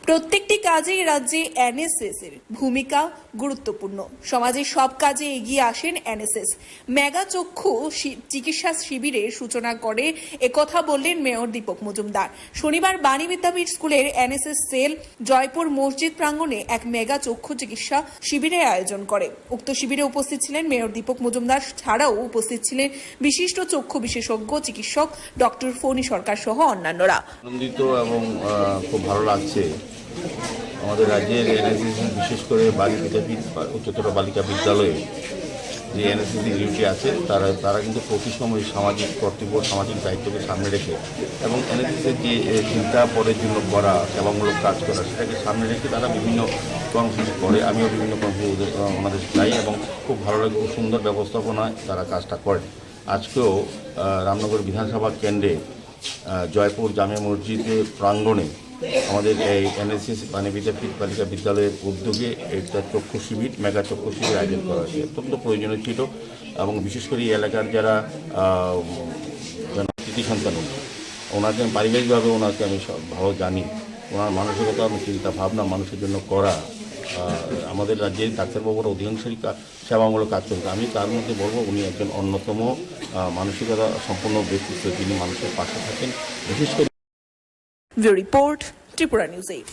প্রত্যেকটি কাজেই রাজ্যে এনএসএস এর ভূমিকা গুরুত্বপূর্ণ। সমাজের সব কাজে এগিয়ে আসেন এনএসএস। মেগা চক্ষু চিকিৎসা শিবিরের সূচনা করে একথা বললেন মেয়র দীপক মজুমদার। শনিবার বাণী বিদ্যাপীঠ স্কুলের এনএসএস সেল জয়পুর মসজিদ প্রাঙ্গণে এক মেগা চক্ষু চিকিৎসা শিবিরের আয়োজন করে। উক্ত শিবিরে উপস্থিত ছিলেন মেয়র দীপক মজুমদার ছাড়াও উপস্থিত ছিলেন বিশিষ্ট চক্ষু বিশেষজ্ঞ চিকিৎসক ডক্টর ফণী সরকার সহ অন্যান্যরা। আনন্দিত এবং খুব ভালো লাগছে। আমাদের রাজ্যের এনএসএস বিশেষ করে বাণী বিদ্যাপীঠ উচ্চতর বালিকা বিদ্যালয়ে যে এনএসএস ডিউটি আছে তারা কিন্তু প্রতি সময় সামাজিক কর্তব্য সামাজিক দায়িত্বকে সামনে রেখে এবং এনএসএসের যে চিন্তা পরের জন্য করা সেবামূলক কাজ করা সেটাকে সামনে রেখে তারা বিভিন্ন কর্মসূচি করে। আমিও বিভিন্ন কর্মসূচি আমাদের যাই এবং খুব ভালো লাগে, খুব সুন্দর ব্যবস্থাপনায় তারা কাজটা করে। আজকেও রামনগর বিধানসভা কেন্দ্রে জয়পুর জামে মসজিদের প্রাঙ্গণে আমাদের এই এনএসএস বাণী বিদ্যাপীঠ বালিকা বিদ্যালয়ের উদ্যোগে একটা চক্ষু শিবির মেগা চক্ষু শিবির আয়োজন করা হয়েছে। অত্যন্ত প্রয়োজনীয় ছিল এবং বিশেষ করে এই এলাকার যারা কৃতি সন্তান ওনাকে পারিবারিকভাবে ওনাকে আমি ভালো জানি। ওনার মানসিকতা চিন্তা ভাবনা মানুষের জন্য করা, আমাদের রাজ্যের ডাক্তারবাবুরা অধিকাংশই সেবামূলক কাজ করছে। আমি তার মধ্যে বলবো উনি একজন অন্যতম মানসিকতা সম্পন্ন ব্যক্তিত্ব যিনি মানুষের পাশে থাকেন। বিশেষ করে রিপোর্ট ত্রিপুরা নিউজ 8।